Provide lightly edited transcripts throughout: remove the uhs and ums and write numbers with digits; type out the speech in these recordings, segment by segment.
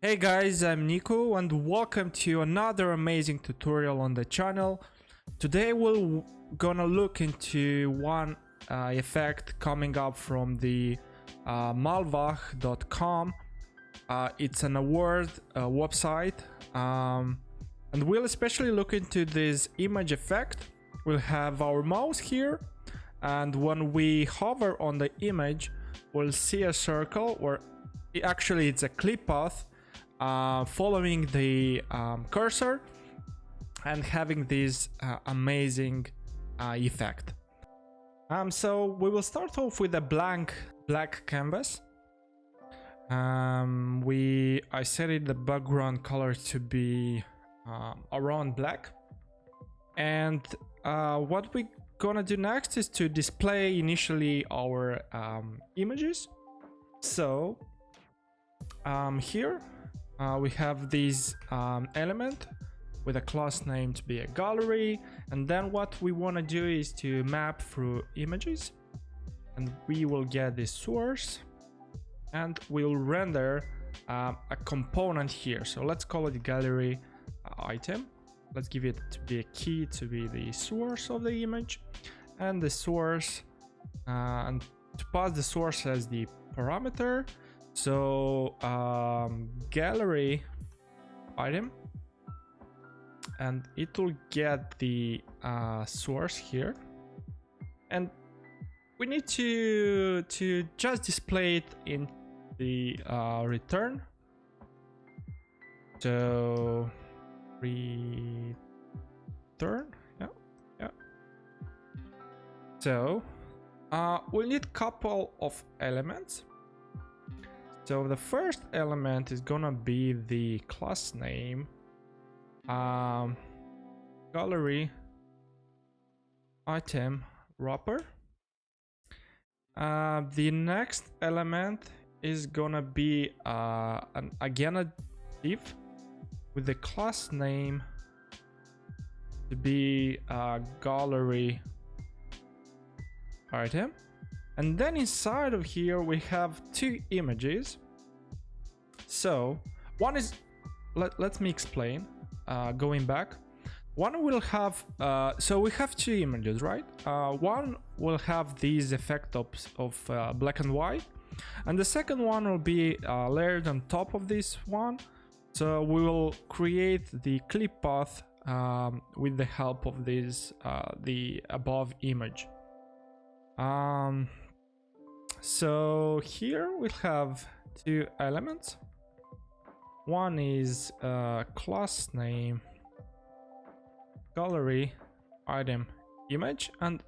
Hey guys, I'm Nicu and welcome to another amazing tutorial on the channel. Today we're gonna look into one effect coming up from the Awwwards.com. It's an award website, and we'll especially look into this image effect. We'll have our mouse here, and when we hover on the image, we'll see a circle where actually it's a clip path following the cursor and having this amazing effect. So we will start off with a blank black canvas. I set it the background color to be around black, and what we're gonna do next is to display initially our images. So here we have this element with a class name to be a gallery, and then what we want to do is to map through images, and we will get the source and we'll render a component here. So let's call it gallery item. Let's give it to be a key to be the source of the image, and the source and to pass the source as the parameter. So gallery item, and it will get the source here, and we need to just display it in the return. So return, yeah. So we'll need couple of elements. So the first element is gonna be the class name, gallery item wrapper. The next element is gonna be again a div with the class name to be gallery item. And then inside of here we have two images. So one is, let me explain, going back. One will have, so we have two images, right? One will have these effect of black and white, and the second one will be layered on top of this one. So we will create the clip path with the help of this, the above image. So here we have two elements. One is class name gallery item image, and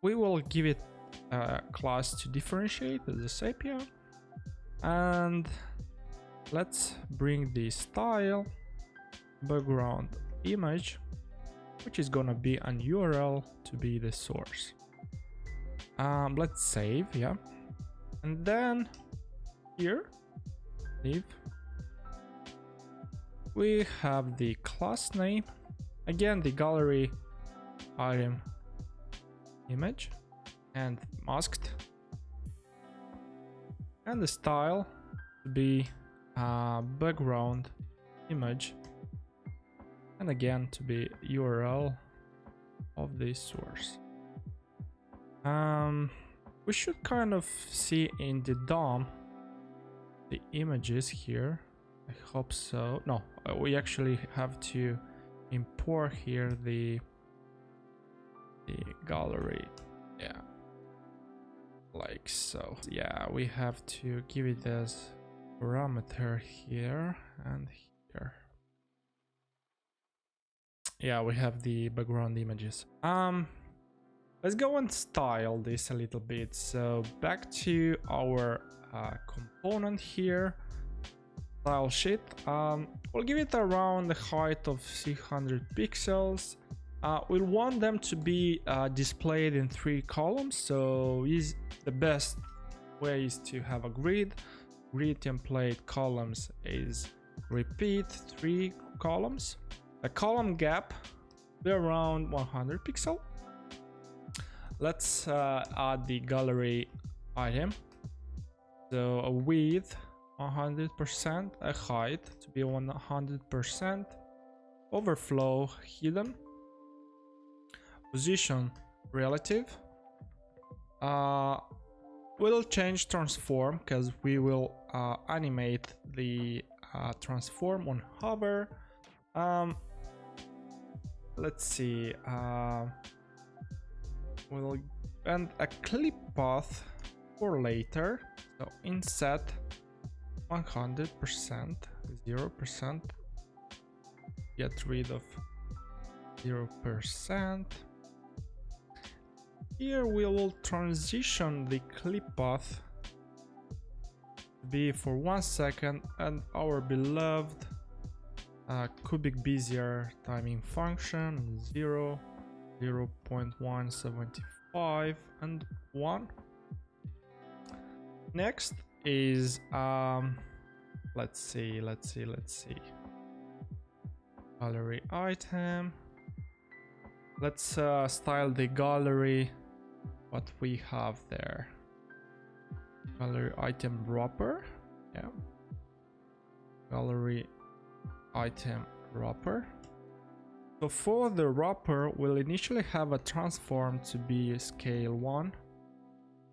we will give it a class to differentiate as a sepia. And let's bring the style background image, which is gonna be an URL to be the source. Let's save, yeah, and then here leave we have the class name, again the gallery item image and masked, and the style to be background image, and again to be URL of this source. We should kind of see in the DOM the images here. I hope so. No, we actually have to import here the gallery. Yeah, like so. Yeah, we have to give it as parameter here and here. Yeah, we have the background images. Let's go and style this a little bit. So back to our component here, style sheet. We'll give it around the height of 300 pixels. We'll want them to be displayed in 3 columns. So the best way is to have a grid template. Columns is repeat 3 columns. The column gap be around 100 pixel. Let's add the gallery item. So a width 100%, a height to be 100%, overflow hidden, position relative. We'll change transform because we will animate the transform on hover. Let's see, we'll and a clip path for later. So inset 100%, 0%, get rid of 0%. Here we will transition the clip path to be for 1 second, and our beloved cubic Bezier timing function 0, 0.175 and 1. Next is let's see gallery item. Let's style the gallery. What we have there, gallery item wrapper. Yeah, gallery item wrapper. So for the wrapper, we'll initially have a transform to be scale 1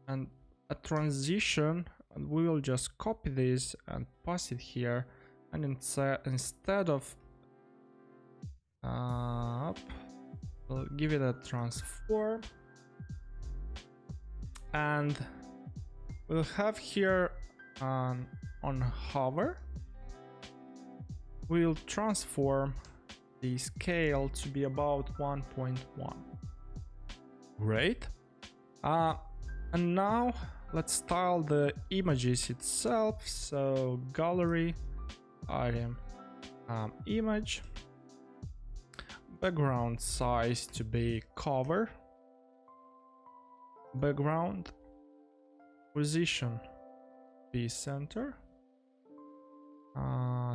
and a transition, and we will just copy this and pass it here, and instead of we'll give it a transform, and we'll have here on hover, we'll transform the scale to be about 1.1. Great. And now let's style the images itself. So gallery item image, background size to be cover, background position be center,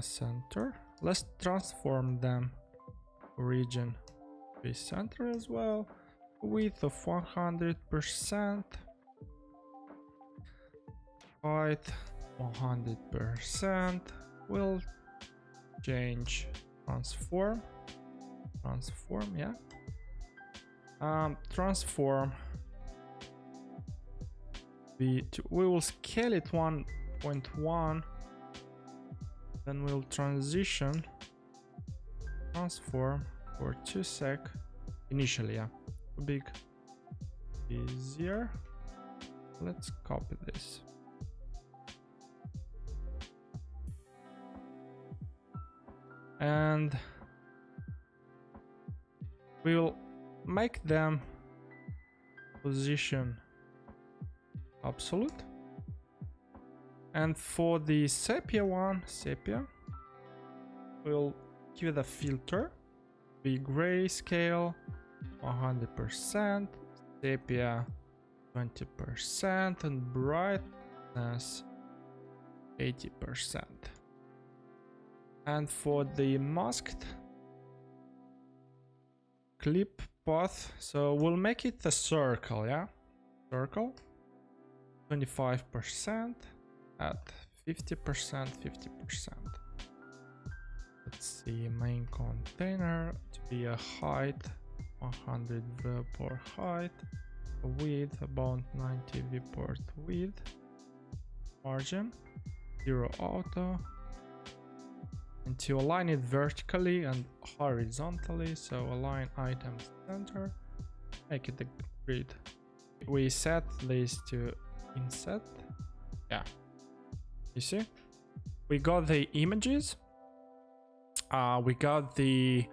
center. Let's transform them, origin be center as well, width of 100%, height 100%. We'll change transform, yeah, transform we will scale it 1.1, then we'll transition transform for 2 sec initially. Yeah, big easier. Let's copy this. And we'll make them position absolute. And for the sepia one, we'll give it a filter, be grayscale 100%, sepia 20%, and brightness 80%. And for the masked clip path, so we'll make it a circle, yeah, circle 25% at 50%. Let's see, main container to be a height 100 viewport height, width about 90 viewport width, margin 0 auto, and to align it vertically and horizontally, so align item center, make it a grid. We set this to inset. Yeah, you see, we got the images, we got the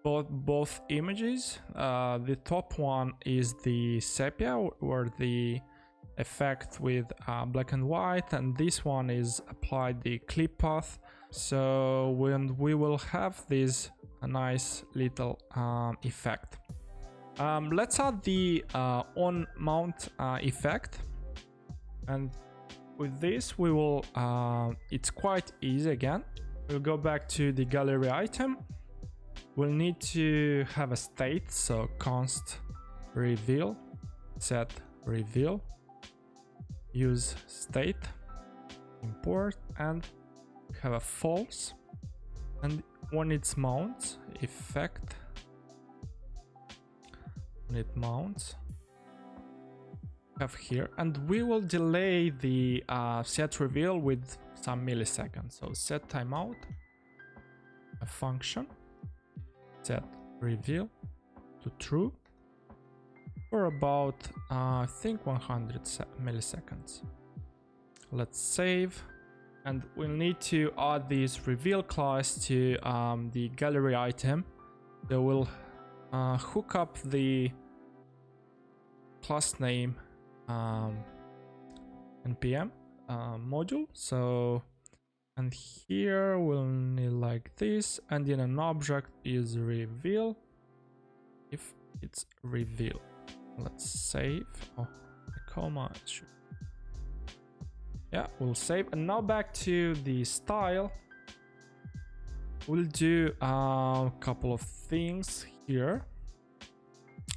both images. The top one is the sepia, or the effect with black and white, and this one is applied the clip path. So when we will have this a nice little effect. Let's add the on mount effect, and with this we will it's quite easy. Again, we'll go back to the gallery item. We'll need to have a state, so const reveal, set reveal, use state, import, and we have a false. And when it's mounts, effect, when it mounts, have here, and we will delay the set reveal with some milliseconds. So set timeout, a function, set reveal to true for about I think 100 milliseconds. Let's save, and we'll need to add this reveal class to the gallery item. So we'll hook up the class name npm module. So, and here we'll need like this, and in an object is reveal if it's reveal. Let's save. Oh, the comma should. Yeah, we'll save. And now back to the style. We'll do a couple of things here.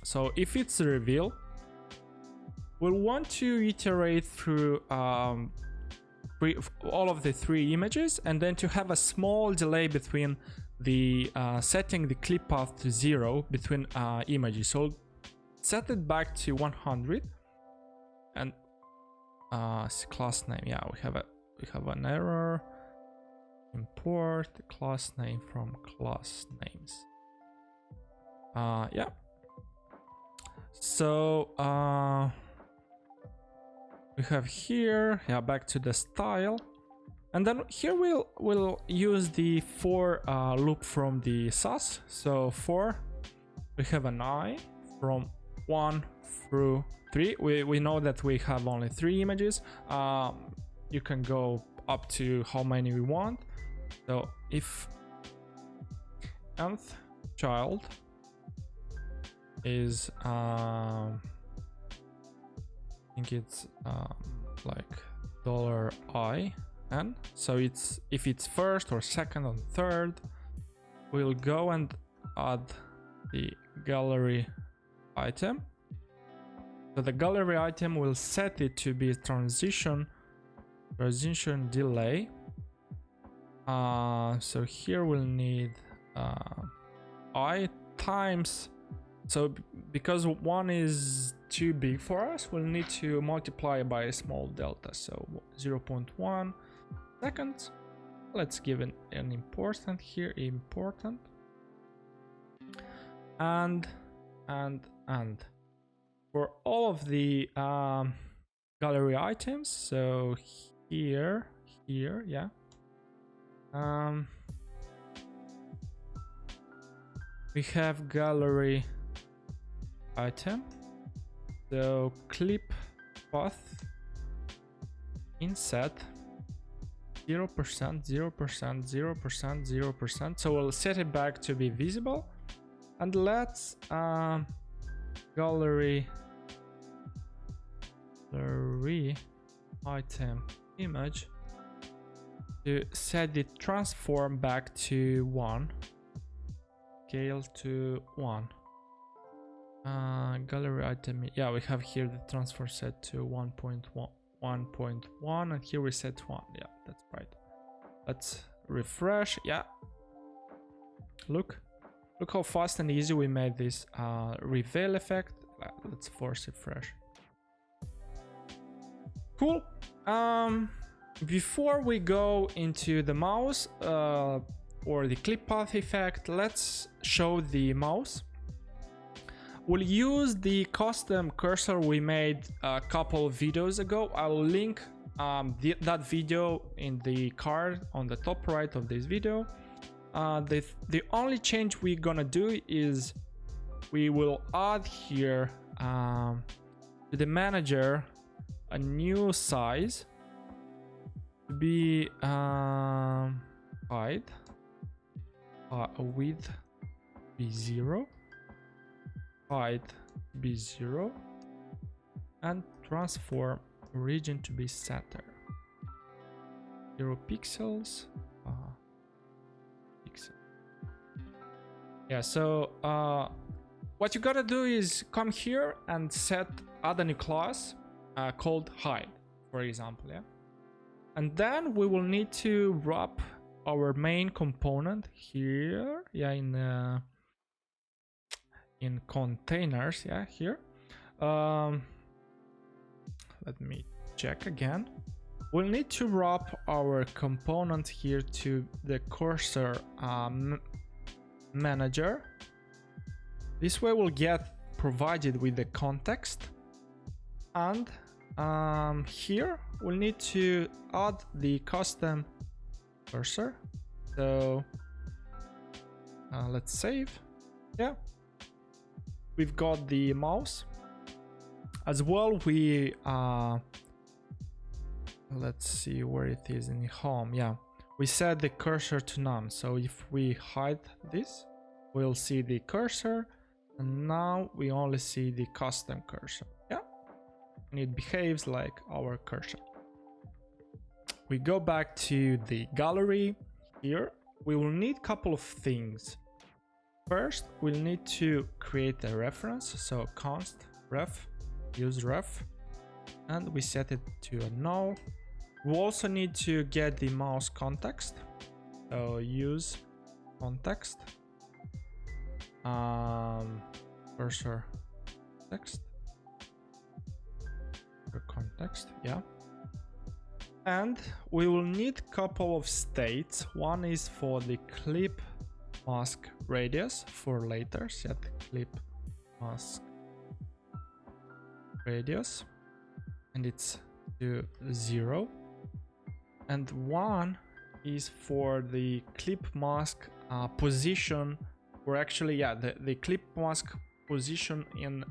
So if it's a reveal, we'll want to iterate through all of the 3 images, and then to have a small delay between the setting the clip path to 0 between images. So set it back to 100, and class name. Yeah, we have an error. Import class name from class names. Yeah. So we have here, yeah, back to the style, and then here we'll use the for loop from the SAS. So for, we have an I from 1 through 3. We know that we have only 3 images. You can go up to how many we want. So if nth child is I think it's like $IN. So it's, if it's first or second or third, we'll go and add the gallery item. So the gallery item will set it to be transition delay. So here we'll need I times, so because 1 is too big for us, we'll need to multiply by a small delta. So 0.1 seconds. Let's give an important here, important, and for all of the gallery items. So here, yeah. We have gallery item. So clip path inset 0%, 0%, 0%, 0%. So we'll set it back to be visible, and let's gallery item image to set the transform back to 1, scale to 1. Gallery item, yeah, we have here the transform set to 1.1, and here we set 1. Yeah, that's right. Let's refresh. Yeah, look how fast and easy we made this reveal effect. Let's force refresh. Cool. Before we go into the mouse or the clip path effect, let's show the mouse. We'll use the custom cursor we made a couple of videos ago. I'll link that video in the card on the top right of this video. The only change we're gonna do is we will add here to the manager a new size to be height, width be 0, height be 0, and transform region to be center. 0 pixels. Yeah, so what you gotta do is come here and add a new class called hide, for example. Yeah. And then we will need to wrap our main component here, yeah, in containers, yeah, here. Let me check again. We'll need to wrap our component here to the cursor manager. This way we'll get provided with the context, and here we'll need to add the custom cursor. So let's save. Yeah, we've got the mouse as well. We let's see where it is in the home. Yeah, we set the cursor to none, so if we hide this, we'll see the cursor, and now we only see the custom cursor. Yeah, and it behaves like our cursor. We go back to the gallery. Here we will need a couple of things. First, we'll need to create a reference, so const ref, use ref, and we set it to a null. We also need to get the mouse context, so use context, cursor text, context, yeah. And we will need a couple of states. One is for the clip mask radius for later, set clip mask radius, and it's to 0. And one is for the clip mask position, or actually, yeah, the clip mask position in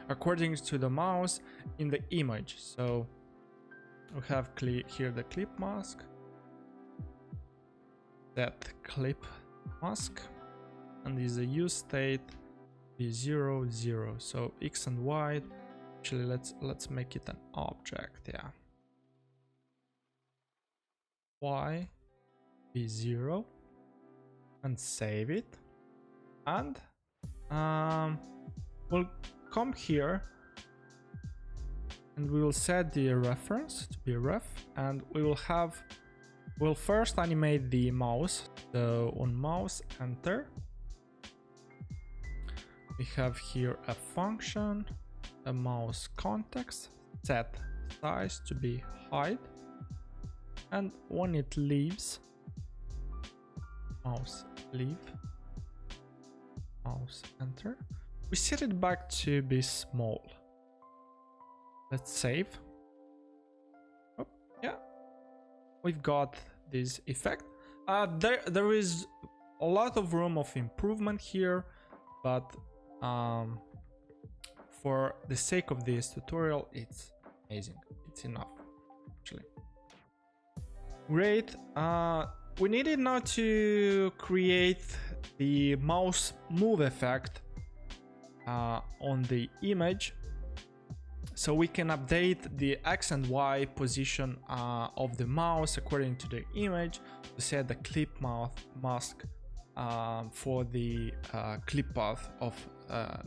according to the mouse in the image. So we have here the clip mask, that clip mask, and is a use state is 0, 0. So x and y. Actually, let's make it an object. Yeah, y be 0, and save it. And we'll come here and we will set the reference to be ref, and we'll first animate the mouse. So on mouse, enter, we have here a function, a mouse context, set size to be hide, and when it leaves, mouse leave, mouse enter, we set it back to be small. Let's save. Oh, yeah, we've got this effect. There is a lot of room of improvement here, but for the sake of this tutorial, it's amazing. It's enough, actually. Great. We needed now to create the mouse move effect on the image, so we can update the X and Y position of the mouse according to the image to set the clip mask for the clip path of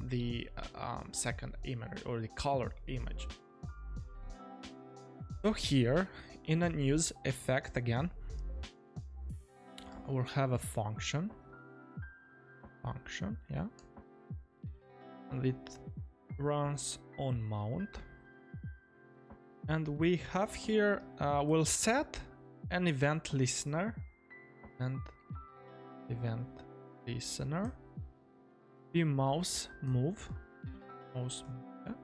the second image or the colored image. So here in a news effect again, we'll have a function, yeah, and it runs on mount, and we have here we'll set an event listener, and event listener the mouse move, yeah.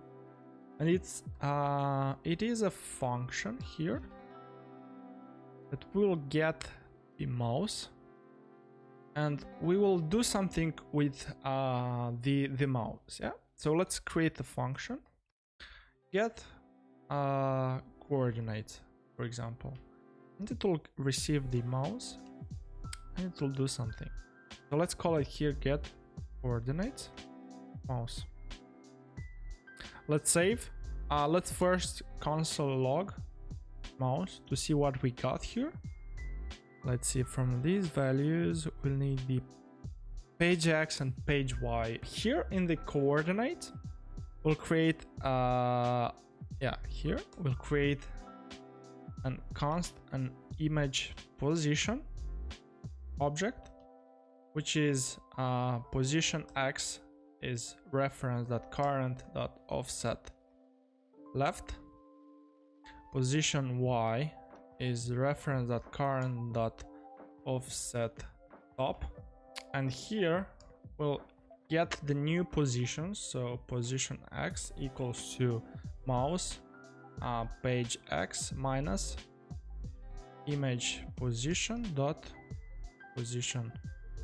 And it is a function here that will get the mouse, and we will do something with the mouse, yeah. So let's create a function, get coordinates, for example, and it will receive the mouse and it will do something. So let's call it here get coordinates mouse. Let's save. Let's first console log mouse to see what we got here. Let's see, from these values we'll need the page X and page Y. Here in the coordinate we'll create here we'll create and const an image position object, which is position x is reference.current.offset left, position y is reference.current.offset top, and here we'll get the new positions. So position x equals to mouse page x minus image position dot position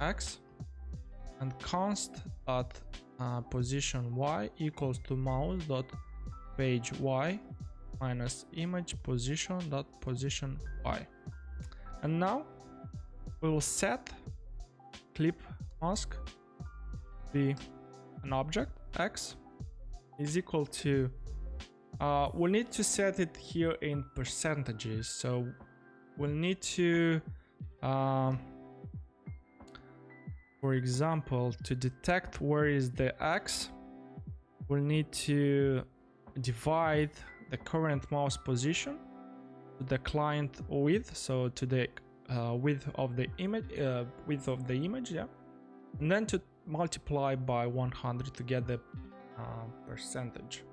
x, and const dot position y equals to mouse dot page y minus image position dot position y. And now we will set clip mask be an object x is equal to we'll need to set it here in percentages. So we'll need to for example, to detect where is the x, we'll need to divide the current mouse position to the client width, so to the width of the image, yeah, and then to multiply by 100 to get the percentage.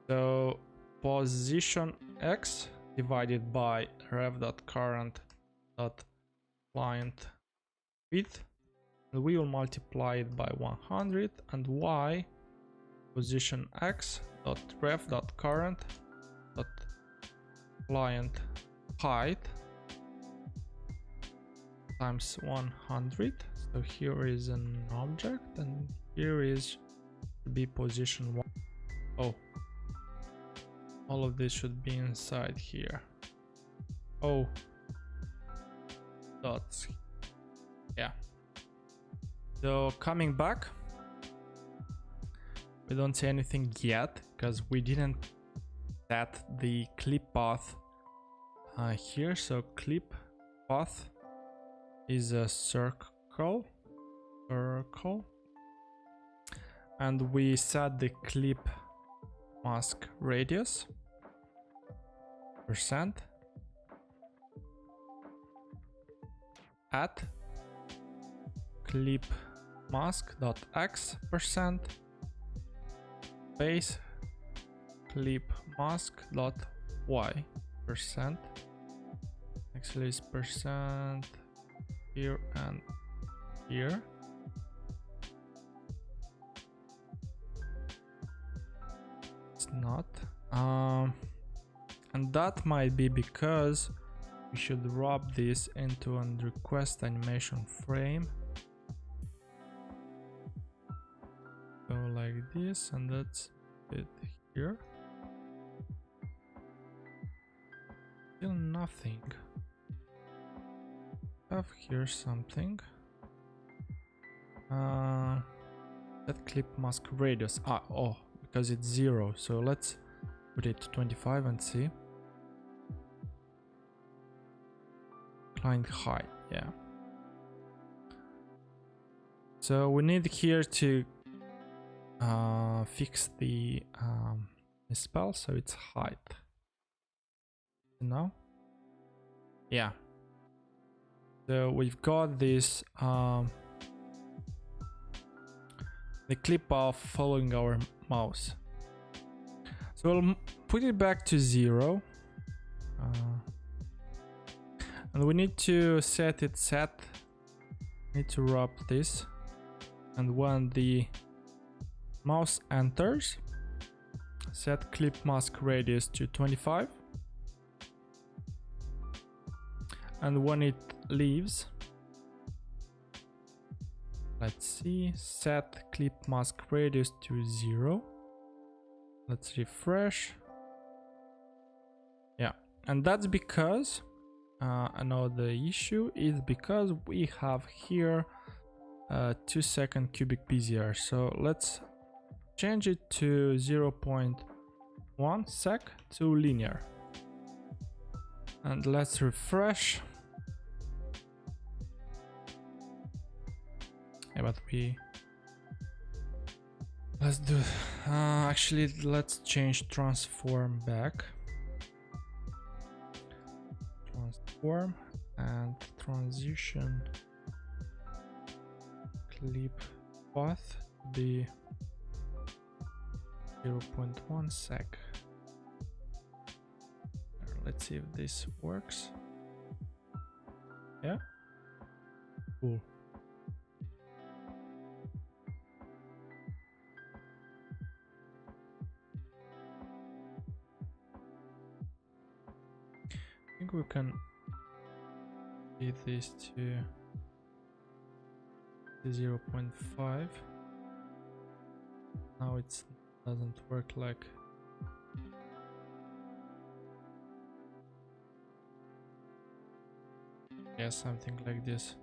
So position x divided by ref.current.client width, and we will multiply it by 100, and y position x dot ref dot current dot client height times 100. So here is an object, and here is to be position 1. Oh, all of this should be inside here. Oh, dots. Yeah. So coming back, we don't see anything yet because we didn't set the clip path here. So clip path is a circle, and we set the clip mask radius percent at clip mask dot x percent base clip mask dot y percent. Actually it's percent here and here. It's not and that might be because we should wrap this into a request animation frame. So like this, and that's it here. Still nothing. Have here something. That clip mask radius. Oh, because it's 0. So let's put it to 25 and see. Client height, yeah. So we need here to fix the misspell, so it's height. Now, yeah. So we've got this the clip path following our mouse. So we'll put it back to 0, and we need to set it need to wrap this, and when the mouse enters, set clip mask radius to 25, and when it leaves, let's see, set clip mask radius to 0. Let's refresh. Yeah, and that's because another issue is because we have here 2-second cubic Bezier. So let's change it to 0.1 sec to linear, and let's refresh. Yeah, but let's do actually let's change transform back. form and transition clip path be 0.1 sec. Let's see if this works. Yeah, cool. I think we can get this to 0.5. Now it doesn't work like something like this.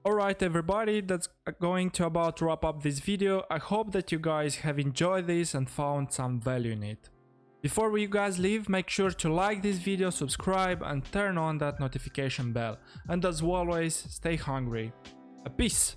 Alright everybody, that's going to about wrap up this video. I hope that you guys have enjoyed this and found some value in it. Before you guys leave, make sure to like this video, subscribe and turn on that notification bell. And as always, stay hungry. Peace!